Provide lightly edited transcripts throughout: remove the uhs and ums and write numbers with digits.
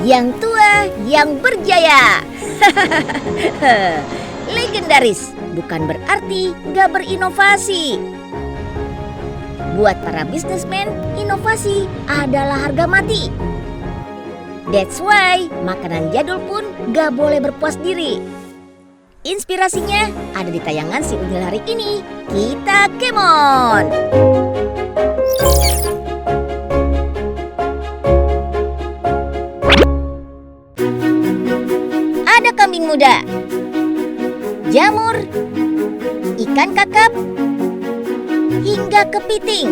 yang tua, yang berjaya. Legendaris bukan berarti gak berinovasi. Buat para bisnismen, inovasi adalah harga mati. That's why makanan jadul pun gak boleh berpuas diri. Inspirasinya ada di tayangan si Unyil hari ini. Kita kemon! Ada kambing muda, jamur, ikan kakap, hingga kepiting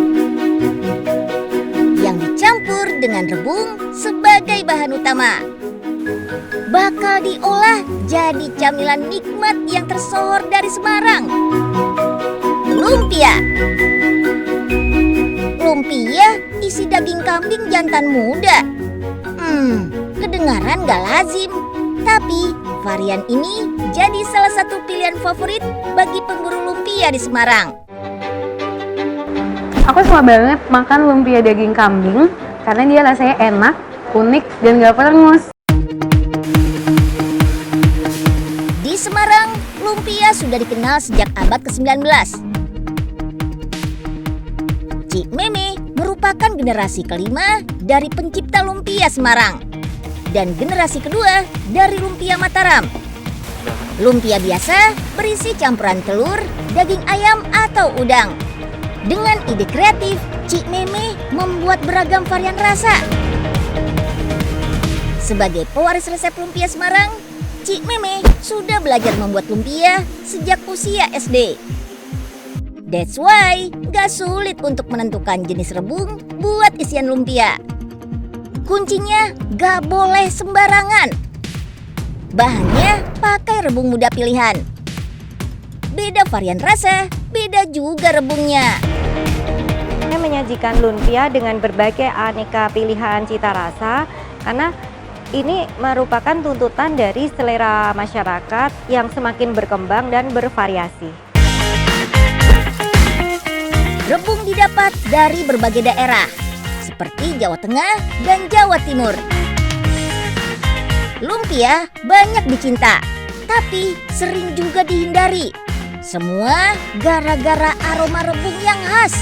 yang dicampur dengan rebung sebagai bahan utama. Bakal diolah jadi camilan nikmat yang tersohor dari Semarang. Lumpia. Lumpia isi daging kambing jantan muda. Kedengaran gak lazim. Tapi varian ini jadi salah satu pilihan favorit bagi pemburu lumpia di Semarang. Aku suka banget makan lumpia daging kambing karena dia rasanya enak, unik, dan gak perengus. Di Semarang, lumpia sudah dikenal sejak abad ke-19. Cik Meme merupakan generasi kelima dari pencipta lumpia Semarang dan generasi kedua dari lumpia Mataram. Lumpia biasa berisi campuran telur, daging ayam atau udang. Dengan ide kreatif, Cik Meme membuat beragam varian rasa. Sebagai pewaris resep lumpia Semarang, Cik Meme sudah belajar membuat lumpia sejak usia SD. That's why gak sulit untuk menentukan jenis rebung buat isian lumpia. Kuncinya gak boleh sembarangan. Bahannya pakai rebung muda pilihan. Beda varian rasa, beda juga rebungnya. Saya menyajikan lumpia dengan berbagai aneka pilihan cita rasa karena ini merupakan tuntutan dari selera masyarakat yang semakin berkembang dan bervariasi. Rebung didapat dari berbagai daerah, seperti Jawa Tengah dan Jawa Timur. Lumpia banyak dicinta, tapi sering juga dihindari. Semua gara-gara aroma rebung yang khas.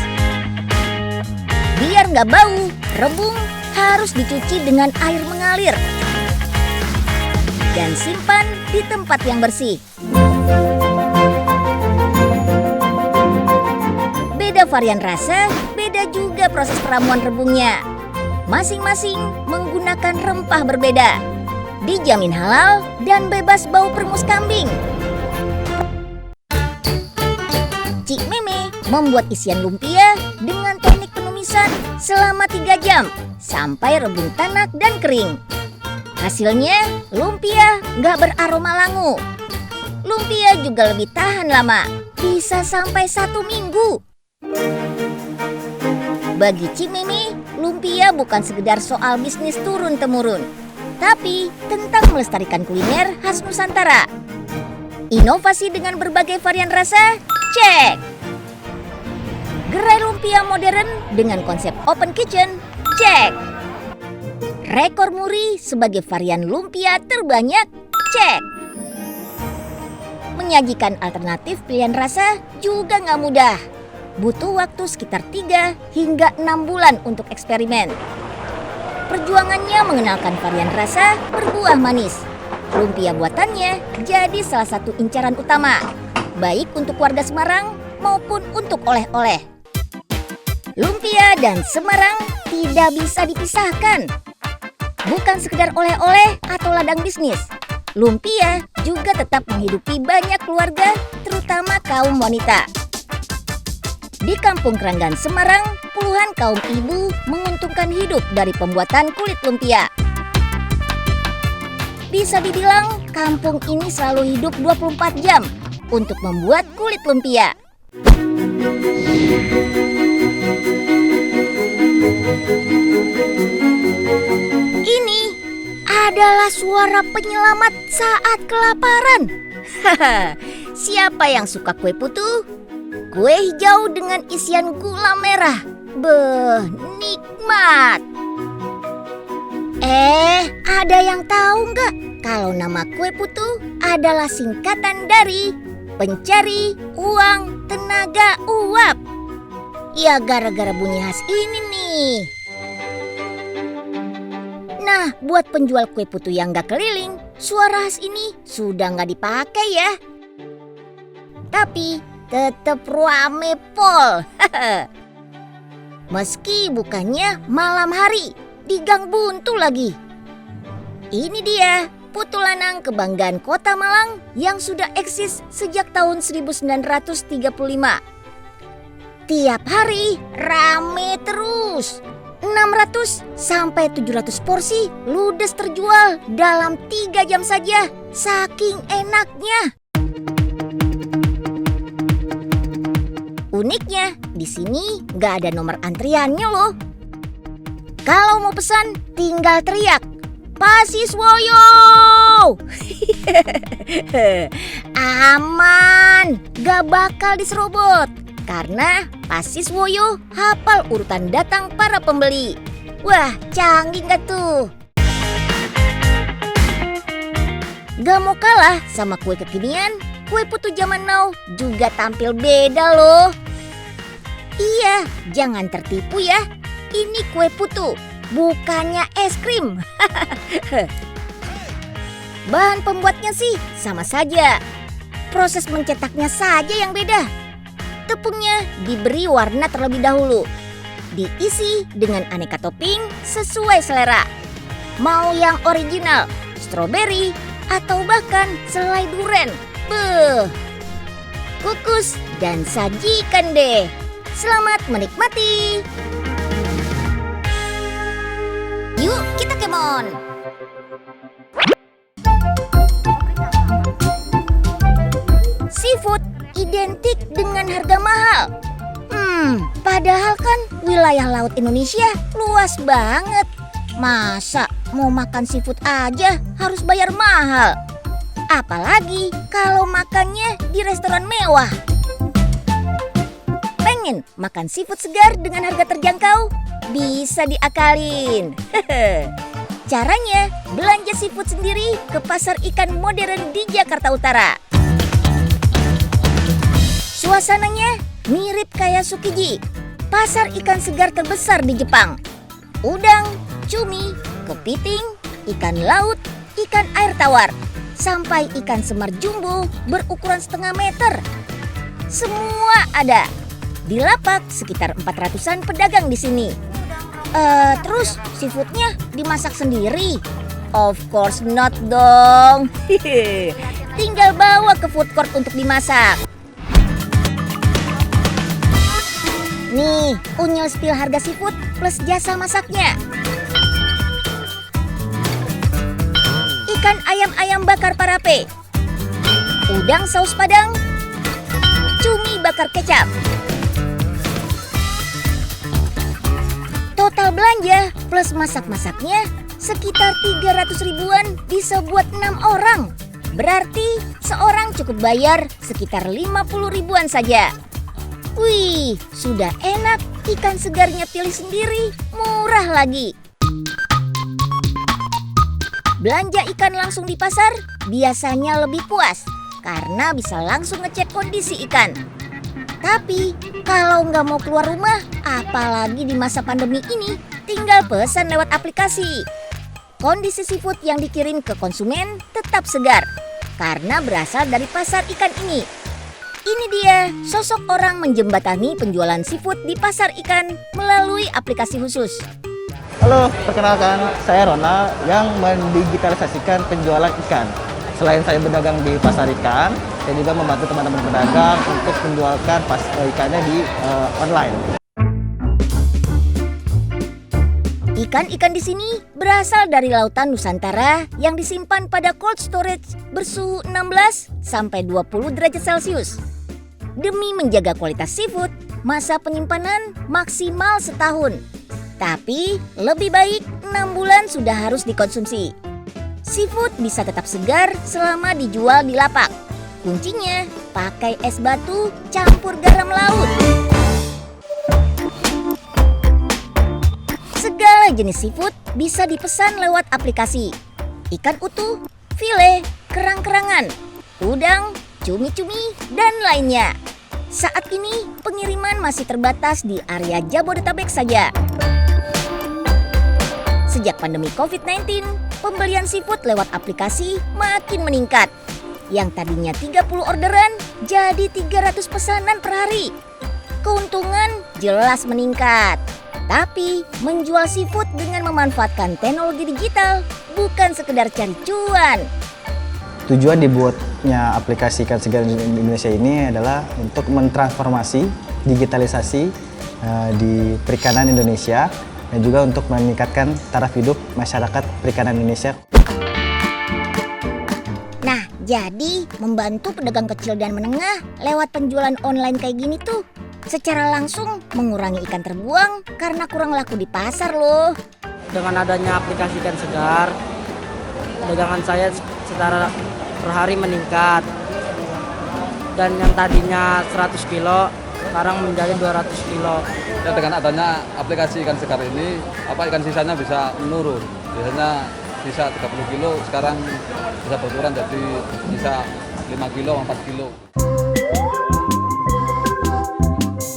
Biar nggak bau, rebung harus dicuci dengan air mengalir dan simpan di tempat yang bersih. Beda varian rasa, beda juga proses peramuan rebungnya. Masing-masing menggunakan rempah berbeda. Dijamin halal dan bebas bau perengus kambing. Cik Meme membuat isian lumpia dengan teknik penumisan selama 3 jam sampai rebung tanak dan kering. Hasilnya, lumpia nggak beraroma langu. Lumpia juga lebih tahan lama, bisa sampai 1 minggu. Bagi Cik Meme, lumpia bukan sekedar soal bisnis turun-temurun, tapi tentang melestarikan kuliner khas Nusantara. Inovasi dengan berbagai varian rasa, cek. Gerai lumpia modern dengan konsep open kitchen, cek. Rekor muri sebagai varian lumpia terbanyak, cek. Menyajikan alternatif pilihan rasa juga nggak mudah. Butuh waktu sekitar 3 hingga 6 bulan untuk eksperimen. Perjuangannya mengenalkan varian rasa berbuah manis. Lumpia buatannya jadi salah satu incaran utama, baik untuk warga Semarang maupun untuk oleh-oleh. Lumpia dan Semarang tidak bisa dipisahkan. Bukan sekedar oleh-oleh atau ladang bisnis. Lumpia juga tetap menghidupi banyak keluarga, terutama kaum wanita. Di Kampung Keranggan Semarang, puluhan kaum ibu menguntungkan hidup dari pembuatan kulit lumpia. Bisa dibilang, kampung ini selalu hidup 24 jam untuk membuat kulit lumpia. Ini adalah suara penyelamat saat kelaparan. Siapa yang suka kue putu? Kue hijau dengan isian gula merah. Beuh, nikmat. Ada yang tahu nggak kalau nama kue putu adalah singkatan dari pencari uang tenaga uap? Ya gara-gara bunyi khas ini nih. Nah, buat penjual kue putu yang nggak keliling, suara khas ini sudah nggak dipakai ya. Tapi tetap rame pol. Meski bukannya malam hari, di Gang Buntu lagi. Ini dia putu lanang kebanggaan Kota Malang yang sudah eksis sejak tahun 1935. Tiap hari rame terus. 600 sampai 700 porsi ludes terjual dalam 3 jam saja. Saking enaknya. Uniknya, di sini nggak ada nomor antriannya loh. Kalau mau pesan, tinggal teriak, "Pasiswoyo!" Aman, gak bakal diserobot. Karena Pasiswoyo hafal urutan datang para pembeli. Wah, canggih gak tuh? Gak mau kalah sama kue kekinian, kue putu zaman now juga tampil beda loh. Iya, jangan tertipu ya. Ini kue putu, bukannya es krim. Bahan pembuatnya sih sama saja. Proses mencetaknya saja yang beda. Tepungnya diberi warna terlebih dahulu. Diisi dengan aneka topping sesuai selera. Mau yang original, stroberi, atau bahkan selai duren. Beuh. Kukus dan sajikan deh. Selamat menikmati. Yuk kita kemon. Seafood identik dengan harga mahal. Padahal kan wilayah laut Indonesia luas banget. Masa mau makan seafood aja harus bayar mahal? Apalagi kalau makannya di restoran mewah. Pengen makan seafood segar dengan harga terjangkau? Bisa diakalin. Caranya, belanja seafood sendiri ke pasar ikan modern di Jakarta Utara. Suasananya mirip kayak Tsukiji, pasar ikan segar terbesar di Jepang. Udang, cumi, kepiting, ikan laut, ikan air tawar, sampai ikan semar jumbo berukuran setengah meter. Semua ada. Di lapak sekitar 400-an pedagang di sini. Terus seafoodnya dimasak sendiri? Of course not dong. Tinggal bawa ke food court untuk dimasak. Nih, Unyil spill harga seafood plus jasa masaknya. Ikan ayam bakar parape, udang saus padang, cumi bakar kecap. Total belanja plus masak-masaknya sekitar 300 ribuan bisa buat 6 orang. Berarti seorang cukup bayar sekitar 50 ribuan saja. Wih, sudah enak, ikan segarnya pilih sendiri, murah lagi. Belanja ikan langsung di pasar biasanya lebih puas karena bisa langsung ngecek kondisi ikan. Tapi kalau nggak mau keluar rumah, apalagi di masa pandemi ini, tinggal pesan lewat aplikasi. Kondisi seafood yang dikirim ke konsumen tetap segar karena berasal dari pasar ikan ini. Ini dia sosok orang menjembatani penjualan seafood di pasar ikan melalui aplikasi khusus. Halo, perkenalkan saya Ronald yang mendigitalisasikan penjualan ikan. Selain saya berdagang di pasar ikan, saya juga membantu teman-teman pedagang untuk menjualkan ikannya di online. Ikan-ikan di sini berasal dari lautan Nusantara yang disimpan pada cold storage bersuhu 16 sampai 20 derajat Celcius. Demi menjaga kualitas seafood, masa penyimpanan maksimal setahun. Tapi lebih baik 6 bulan sudah harus dikonsumsi. Seafood bisa tetap segar selama dijual di lapak. Kuncinya pakai es batu campur garam laut. Segala jenis seafood bisa dipesan lewat aplikasi. ikan utuh, file, kerang-kerangan, udang, cumi-cumi, dan lainnya. Saat ini pengiriman masih terbatas di area Jabodetabek saja. Sejak pandemi COVID-19, pembelian seafood lewat aplikasi makin meningkat. Yang tadinya 30 orderan jadi 300 pesanan per hari. Keuntungan jelas meningkat. Tapi menjual seafood dengan memanfaatkan teknologi digital bukan sekedar cari cuan. Tujuan dibuatnya aplikasi ikan segar Indonesia ini adalah untuk mentransformasi digitalisasi di perikanan Indonesia dan juga untuk meningkatkan taraf hidup masyarakat perikanan Indonesia. Nah, jadi membantu pedagang kecil dan menengah lewat penjualan online kayak gini tuh secara langsung mengurangi ikan terbuang karena kurang laku di pasar loh. Dengan adanya aplikasi ikan segar, dagangan saya secara per hari meningkat. Dan yang tadinya 100 kilo, sekarang menjadi 200 kilo. Ya, dengan adanya aplikasi ikan segar ini, ikan sisanya bisa menurun. Biasanya bisa 30 kilo, sekarang bisa berkurang jadi bisa 5 kilo, 4 kilo.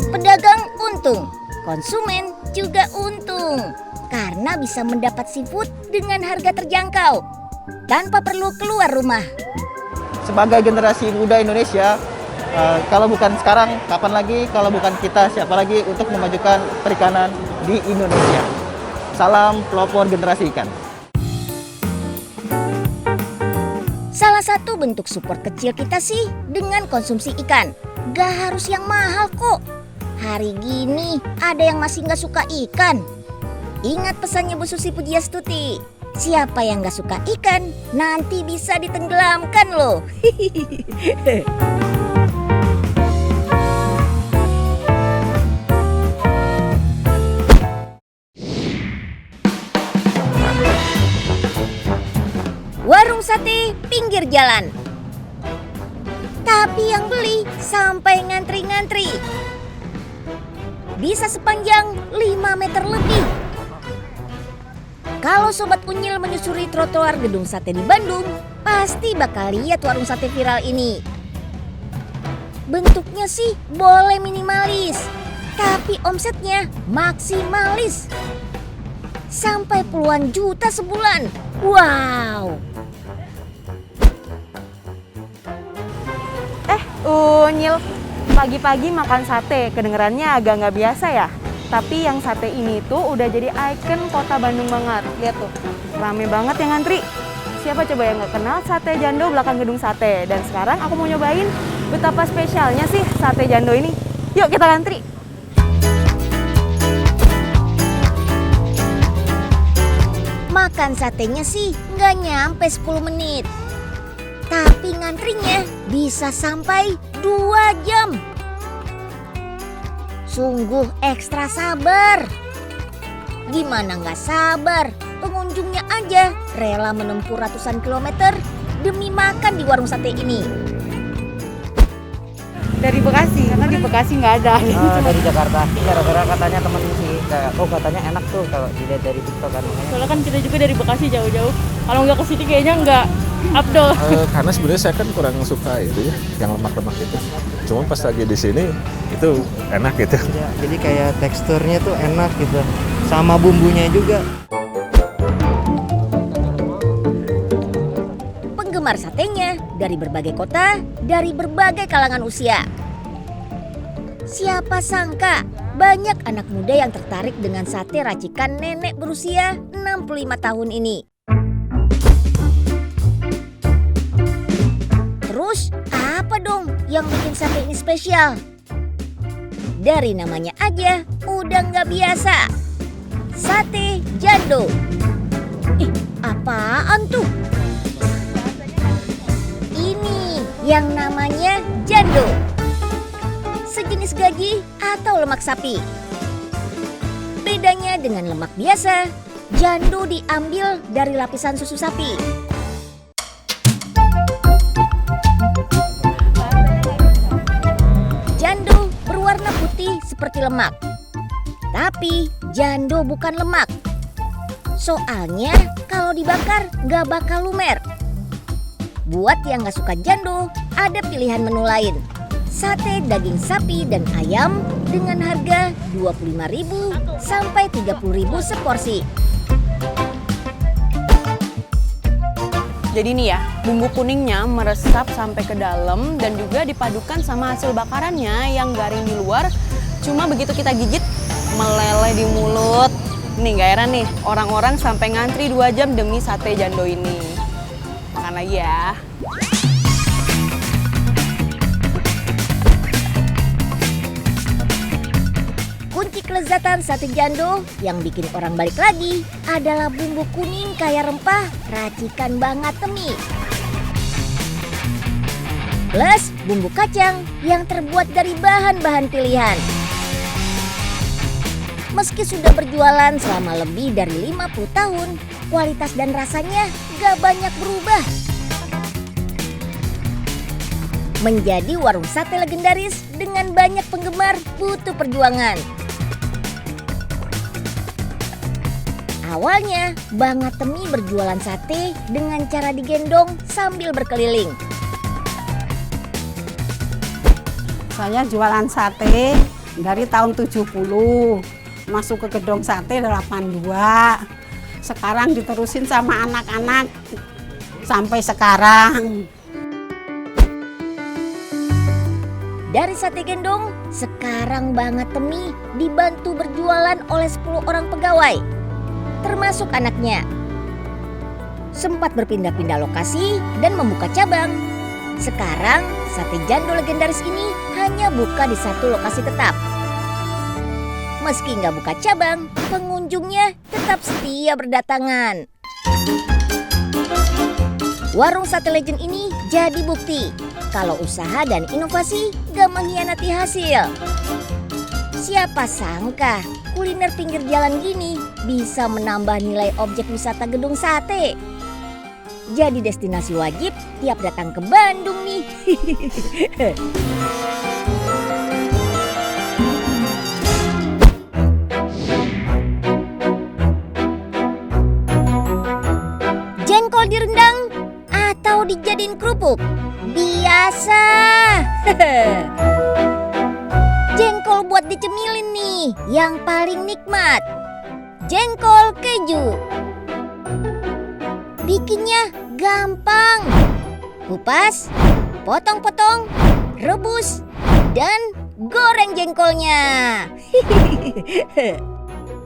Pedagang untung, konsumen juga untung karena bisa mendapat seafood dengan harga terjangkau tanpa perlu keluar rumah. Sebagai generasi muda Indonesia, kalau bukan sekarang, kapan lagi? Kalau bukan kita, siapa lagi untuk memajukan perikanan di Indonesia? Salam pelopor generasi ikan. Salah satu bentuk support kecil kita sih dengan konsumsi ikan. Gak harus yang mahal kok. Hari gini ada yang masih gak suka ikan. Ingat pesannya Bu Susi Pujiastuti. Siapa yang gak suka ikan, nanti bisa ditenggelamkan loh. Warung sate pinggir jalan. Tapi yang beli sampai ngantri-ngantri. Bisa sepanjang 5 meter lebih. Kalau Sobat Unyil menyusuri trotoar gedung sate di Bandung, pasti bakal lihat warung sate viral ini. Bentuknya sih boleh minimalis, tapi omsetnya maksimalis. Sampai puluhan juta sebulan. Wow! Unyil, pagi-pagi makan sate, kedengerannya agak nggak biasa ya. Tapi yang sate ini tuh udah jadi ikon kota Bandung banget. Lihat tuh, rame banget yang ngantri. Siapa coba yang nggak kenal sate Jando belakang gedung sate. Dan sekarang aku mau nyobain betapa spesialnya sih sate Jando ini. Yuk kita ngantri. Makan satenya sih nggak nyampe 10 menit. Tapi ngantrinya bisa sampai 2 jam. Sungguh ekstra sabar. Gimana nggak sabar? Pengunjungnya aja rela menempuh ratusan kilometer demi makan di warung sate ini. Dari Bekasi, karena di Bekasi nggak ada. Dari Jakarta, gara-gara katanya temen sih, katanya enak tuh kalau dilihat dari TikTok kan. Soalnya kan kita juga dari Bekasi jauh-jauh. Kalau nggak kesini kayaknya nggak afdol. Karena sebenarnya saya kan kurang suka itu ya, yang lemak-lemak itu. Cuma pas lagi di sini itu enak gitu. Ya, jadi kayak teksturnya tuh enak gitu, sama bumbunya juga. Penggemar satenya dari berbagai kota, dari berbagai kalangan usia. Siapa sangka banyak anak muda yang tertarik dengan sate racikan nenek berusia 65 tahun ini. Terus apa dong yang bikin sate ini spesial? Dari namanya aja udah nggak biasa. Sate Jando. Apaan tuh? Ini yang namanya Jando. Sejenis gaji atau lemak sapi. Bedanya dengan lemak biasa, Jando diambil dari lapisan susu sapi. Jando berwarna putih seperti lemak. Tapi Jando bukan lemak. Soalnya kalau dibakar nggak bakal lumer. Buat yang nggak suka jando, ada pilihan menu lain. Sate daging sapi dan ayam dengan harga 25.000 sampai 30.000 seporsi. Jadi nih ya, bumbu kuningnya meresap sampai ke dalam dan juga dipadukan sama hasil bakarannya yang garing di luar. Cuma begitu kita gigit, meleleh di mulut. Nih gak heran nih, orang-orang sampai ngantri 2 jam demi sate jando ini. Makan lagi ya. Kunci kelezatan sate jando yang bikin orang balik lagi adalah bumbu kuning kaya rempah racikan Bang Atemi. Plus bumbu kacang yang terbuat dari bahan-bahan pilihan. Meski sudah berjualan selama lebih dari 50 tahun, kualitas dan rasanya gak banyak berubah. Menjadi warung sate legendaris dengan banyak penggemar butuh perjuangan. Awalnya, Bang Atemi berjualan sate dengan cara digendong sambil berkeliling. Saya jualan sate dari tahun 70, masuk ke gedung sate 82. Sekarang diterusin sama anak-anak sampai sekarang. Dari sate gendong, sekarang Bang Atemi dibantu berjualan oleh 10 orang pegawai, termasuk anaknya. Sempat berpindah-pindah lokasi dan membuka cabang. Sekarang sate jando legendaris ini hanya buka di satu lokasi tetap. Meski nggak buka cabang, pengunjungnya tetap setia berdatangan. Warung sate legend ini jadi bukti kalau usaha dan inovasi gak mengkhianati hasil. Siapa sangka kuliner pinggir jalan gini bisa menambah nilai objek wisata gedung sate. Jadi destinasi wajib tiap datang ke Bandung nih. Jengkol direndang atau dijadiin kerupuk? Biasa. Jengkol buat dicemilin nih, yang paling nikmat. Jengkol keju. Bikinnya gampang. Kupas, potong-potong, rebus, dan goreng jengkolnya.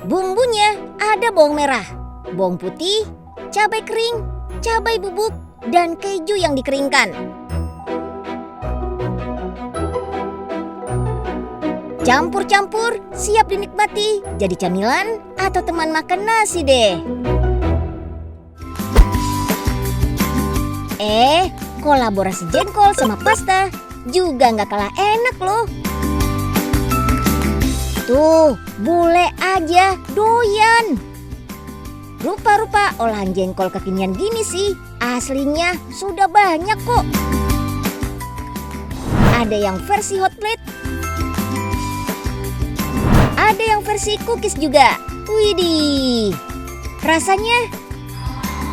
Bumbunya ada bawang merah, bawang putih, cabai kering, cabai bubuk, dan keju yang dikeringkan. Campur-campur, siap dinikmati, jadi camilan atau teman makan nasi deh. Kolaborasi jengkol sama pasta juga nggak kalah enak loh. Tuh, bule aja doyan. Rupa-rupa olahan jengkol kekinian gini sih, aslinya sudah banyak kok. Ada yang versi hot plate, ada yang versi cookies juga. Widih, rasanya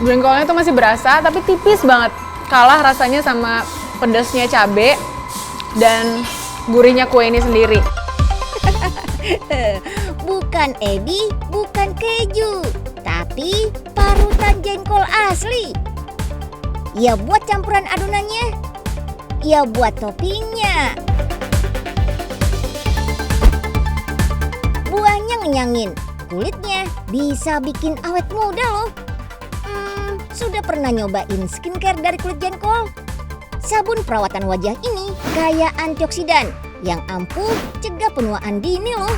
jengkolnya tuh masih berasa tapi tipis banget. Kalah rasanya sama pedasnya cabe dan gurihnya kue ini sendiri. Bukan ebi, bukan keju, tapi parutan jengkol asli. Ya buat campuran adonannya, ya buat toppingnya. Buahnya ngenyangin, kulitnya bisa bikin awet muda loh. Sudah pernah nyobain skincare dari kulit jengkol? Sabun perawatan wajah ini kaya antioksidan yang ampuh cegah penuaan dini loh.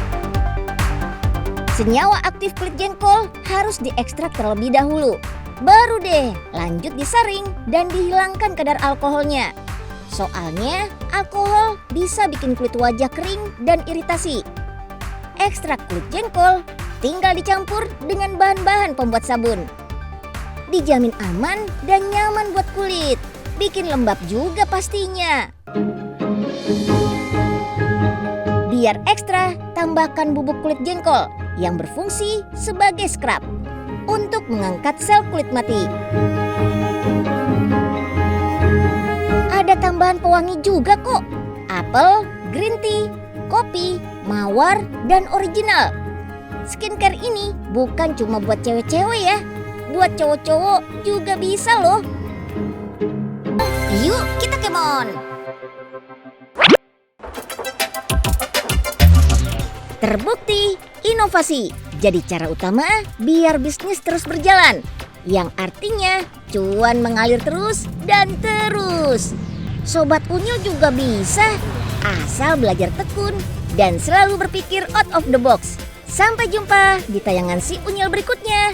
Senyawa aktif kulit jengkol harus diekstrak terlebih dahulu. Baru deh lanjut disaring dan dihilangkan kadar alkoholnya. Soalnya alkohol bisa bikin kulit wajah kering dan iritasi. Ekstrak kulit jengkol tinggal dicampur dengan bahan-bahan pembuat sabun. Dijamin aman dan nyaman buat kulit. Bikin lembab juga pastinya. Biar ekstra, tambahkan bubuk kulit jengkol yang berfungsi sebagai scrub. untuk mengangkat sel kulit mati. Ada tambahan pewangi juga kok. Apel, green tea, kopi, mawar, dan original. Skincare ini bukan cuma buat cewek-cewek ya. Buat cowok-cowok juga bisa loh. Yuk kita kemon. Terbukti, inovasi jadi cara utama biar bisnis terus berjalan. Yang artinya cuan mengalir terus dan terus. Sobat Unyil juga bisa, asal belajar tekun dan selalu berpikir out of the box. Sampai jumpa di tayangan Si Unyil berikutnya.